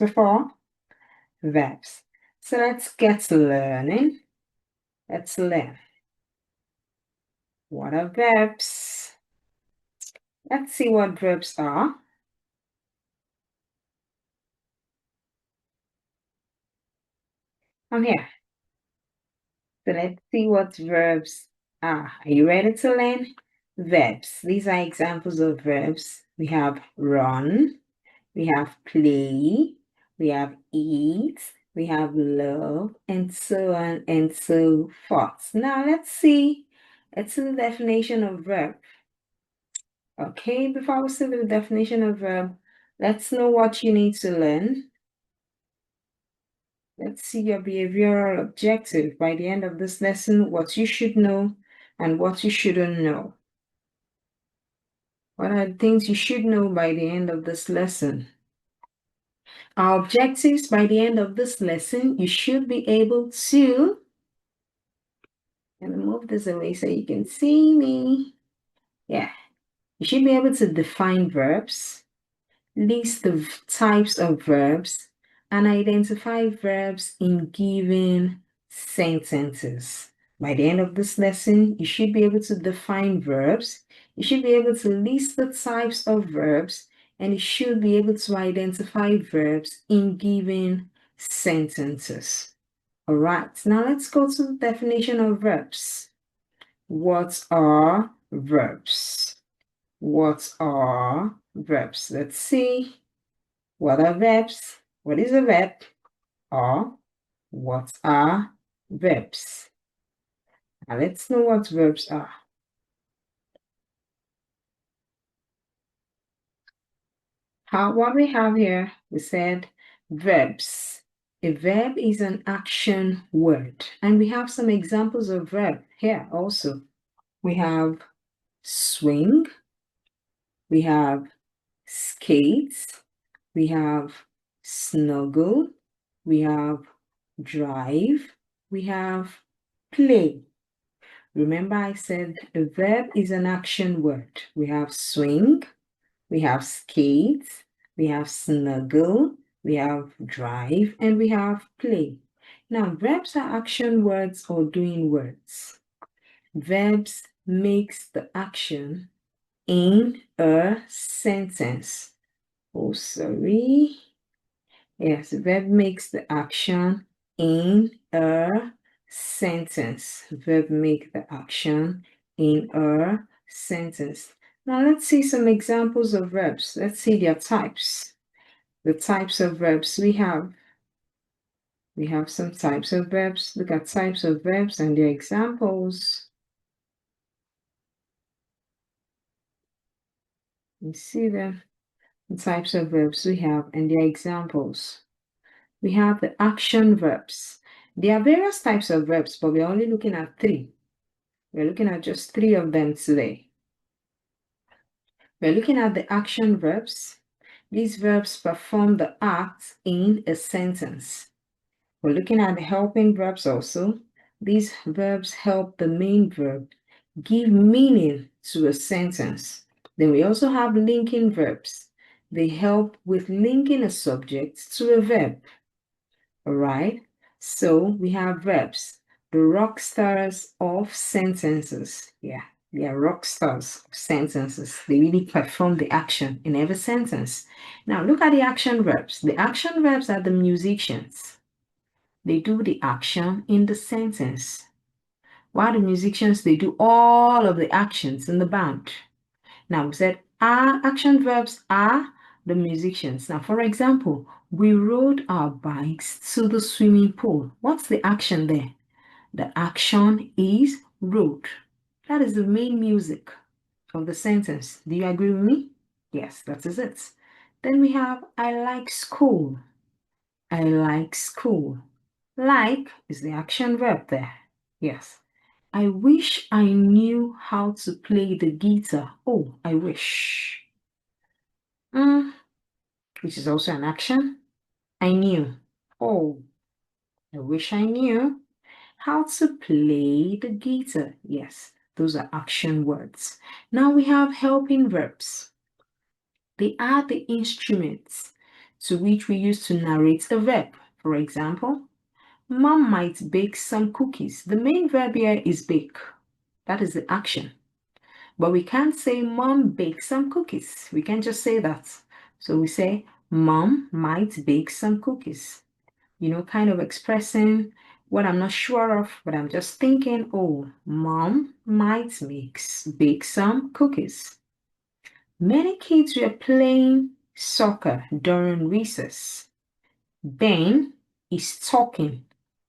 before? Verbs. So let's get to learning. Let's learn. What are verbs? Let's see what verbs are. I'm here. So let's see what verbs are. Are you ready to learn? Verbs. These are examples of verbs. We have run, we have play, we have eat, we have love, and so on and so forth. Now let's see the definition of verb. Okay, before we see the definition of verb, let's know what you need to learn. Let's see your behavioral objective by the end of this lesson, what you should know and what you shouldn't know. What are the things you should know by the end of this lesson? Our objectives by the end of this lesson, you should be able to, and move this away so you can see me. Yeah, you should be able to define verbs, list the types of verbs, and identify verbs in given sentences. By the end of this lesson, you should be able to define verbs, you should be able to list the types of verbs, and you should be able to identify verbs in given sentences. All right, now let's go to the definition of verbs. What are verbs? What are verbs? Let's see. What are verbs? What is a verb? Or what are verbs? Now let's know what verbs are. What we have here, we said verbs. A verb is an action word. And we have some examples of verb here also. We have swing, we have skate, we have snuggle, we have drive, we have play. Remember I said a verb is an action word. We have swing, we have skate, we have snuggle, we have drive, and we have play. Now, verbs are action words or doing words. Verbs makes the action in a sentence. Oh, sorry. Yes, verb makes the action in a sentence. Verb make the action in a sentence. Now let's see some examples of verbs. Let's see their types. The types of verbs we have. We have some types of verbs. Look at types of verbs and their examples. You see them. The types of verbs we have and their examples. We have the action verbs. There are various types of verbs, but we're only looking at 3. We're looking at just 3 of them today. We're looking at the action verbs. These verbs perform the act in a sentence. We're looking at the helping verbs also. These verbs help the main verb give meaning to a sentence. Then we also have linking verbs. They help with linking a subject to a verb. All right, so we have verbs, the rock stars of sentences. Yeah, they are rock stars of sentences. They really perform the action in every sentence. Now look at the action verbs. The action verbs are the musicians. They do the action in the sentence. While the musicians, they do all of the actions in the band. Now we said our action verbs are the musicians. Now, for example, we rode our bikes to the swimming pool. What's the action there? The action is rode. That is the main music of the sentence. Do you agree with me? Yes, that is it. Then we have I like school. I like school. Like is the action verb there. Yes. I wish I knew how to play the guitar. Oh, I wish. Which is also an action. I knew. Oh, I wish I knew how to play the guitar. Yes, those are action words. Now we have helping verbs. They are the instruments to which we use to narrate a verb. For example, Mom might bake some cookies. The main verb here is bake. That is the action. But we can't say Mom baked some cookies. We can't just say that. So we say Mom might bake some cookies. Kind of expressing what I'm not sure of, but I'm just thinking, oh, Mom might bake some cookies. Many kids were playing soccer during recess. Ben is talking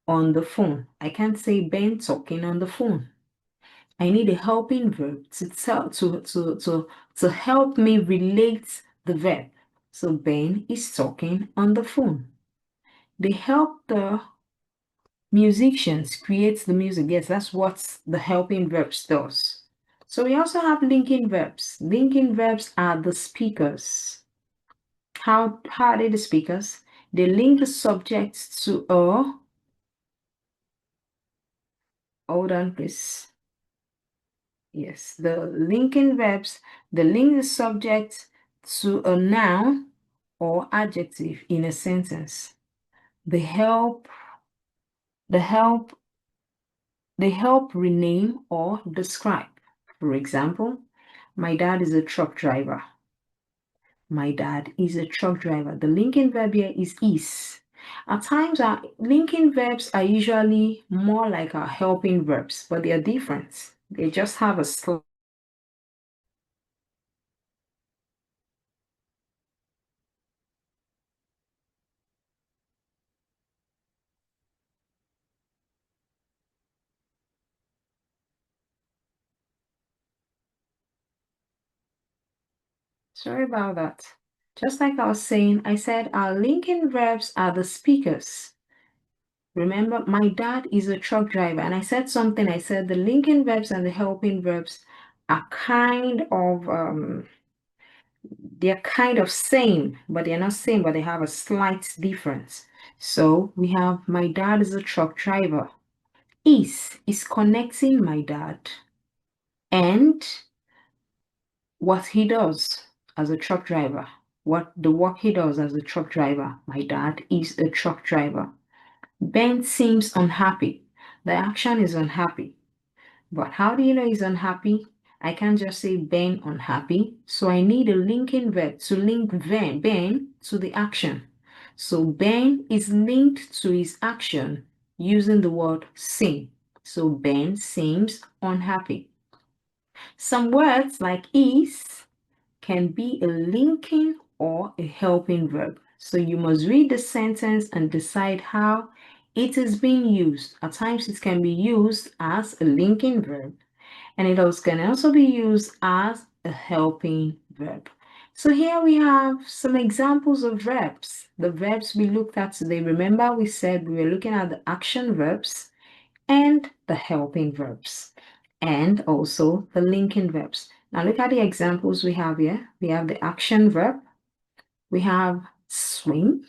on the phone. I can't say Ben talking on the phone. I need a helping verb to help me relate the verb. So Ben is talking on the phone. They help the musicians create the music. Yes, that's what the helping verbs does. So we also have linking verbs. Linking verbs are the speakers. How are they the speakers? They link the subject to a, hold on please. Yes, the linking verbs, they link the subject to a noun or adjective in a sentence. They help rename or describe. For example, my dad is a truck driver. My dad is a truck driver. The linking verb here is. At times, our linking verbs are usually more like our helping verbs, but they are different. They just have a slight. Sorry about that. Just like I was saying, I said our linking verbs are the speakers. Remember, my dad is a truck driver, and I said something. I said the linking verbs and the helping verbs are they're kind of same, but they're not same, but they have a slight difference. So we have my dad is a truck driver. Is connecting my dad and what he does as a truck driver. What the work he does as a truck driver. My dad is a truck driver. Ben seems unhappy. The action is unhappy. But how do you know he's unhappy? I can't just say Ben unhappy. So I need a linking verb to link Ben to the action. So Ben is linked to his action using the word seem. So Ben seems unhappy. Some words like is can be a linking or a helping verb. So you must read the sentence and decide how it is being used. At times it can be used as a linking verb, and it can also be used as a helping verb. So here we have some examples of verbs. The verbs we looked at today, remember we said we were looking at the action verbs and the helping verbs, and also the linking verbs. Now look at the examples we have here. We have the action verb. We have swim,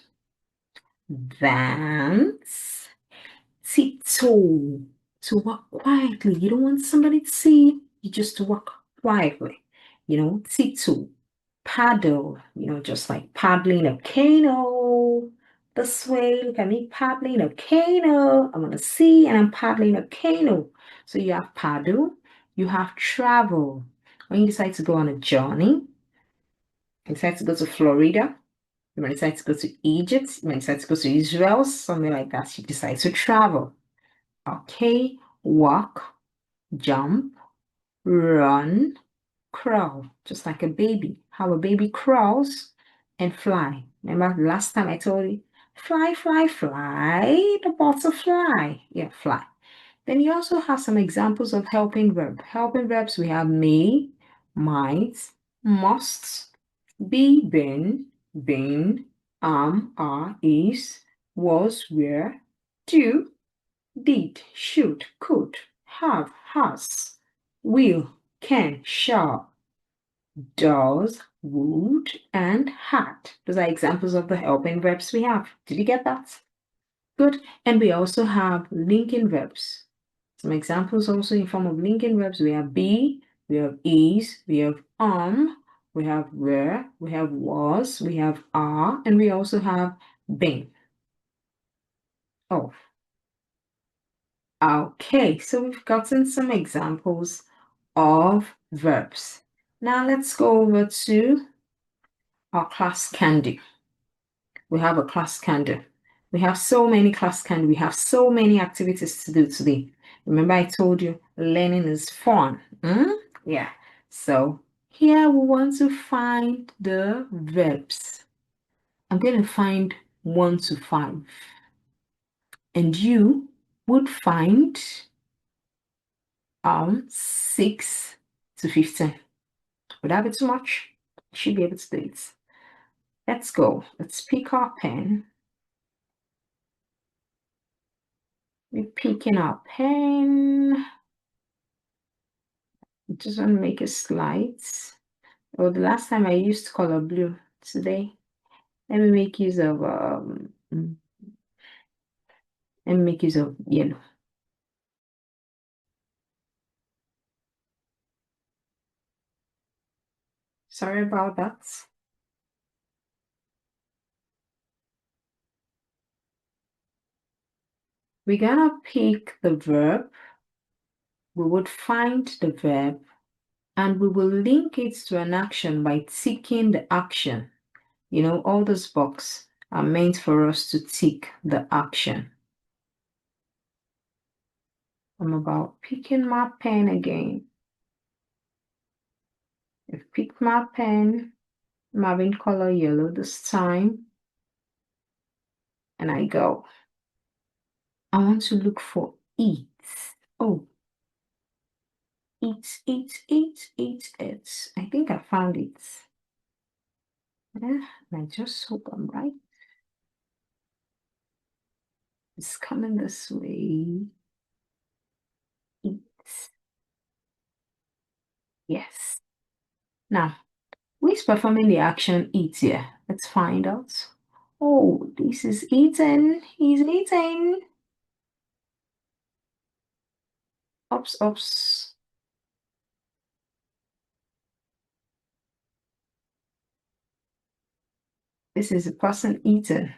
dance, tiptoe, to walk quietly. You don't want somebody to see. You just walk quietly. Tiptoe, paddle, just like paddling a canoe. This way, look at me paddling a canoe. I'm on the sea and I'm paddling a canoe. So you have paddle, you have travel. When you decide to go on a journey, you decide to go to Florida, you might decide to go to Egypt, you might decide to go to Israel, something like that. You decide to travel. Okay, walk, jump, run, crawl, just like a baby. How a baby crawls and fly. Remember last time I told you, fly, fly, fly, the butterfly. Yeah, fly. Then you also have some examples of helping verb. Helping verbs, we have may, might, must, be, been, are, is, was, were, do, did, should, could, have, has, will, can, shall, does, would, and had. Those are examples of the helping verbs we have. Did you get that? Good. And we also have linking verbs. Some examples also in form of linking verbs. We have be, we have is, we have We have were, we have was, we have are, and we also have been. Oh, okay. So we've gotten some examples of verbs. Now let's go over to our class Candy. We have a class Candy. We have so many class Candy. We have so many activities to do today. Remember I told you learning is fun. Yeah. So here we want to find the verbs. I'm going to find 1 to 5. And you would find 6 to 15. Would that be too much? You should be able to do it. Let's go. Let's pick our pen. We're picking our pen. Just want to make a slide. Oh, the last time I used color blue. Today, let me make use of yellow. Sorry about that. We're gonna pick the verb. We would find the verb and we will link it to an action by ticking the action. You know, all those boxes are meant for us to tick the action. I'm about picking my pen again. I've picked my pen. I'm having color yellow this time. And I go. I want to look for eat. Oh, eat. I think I found it. Yeah, and I just hope I'm right. It's coming this way. Eat. Yes. Now, who's performing the action eat here? Let's find out. Oh, this is eaten. He's eating. Oops, oops. This is a person eating.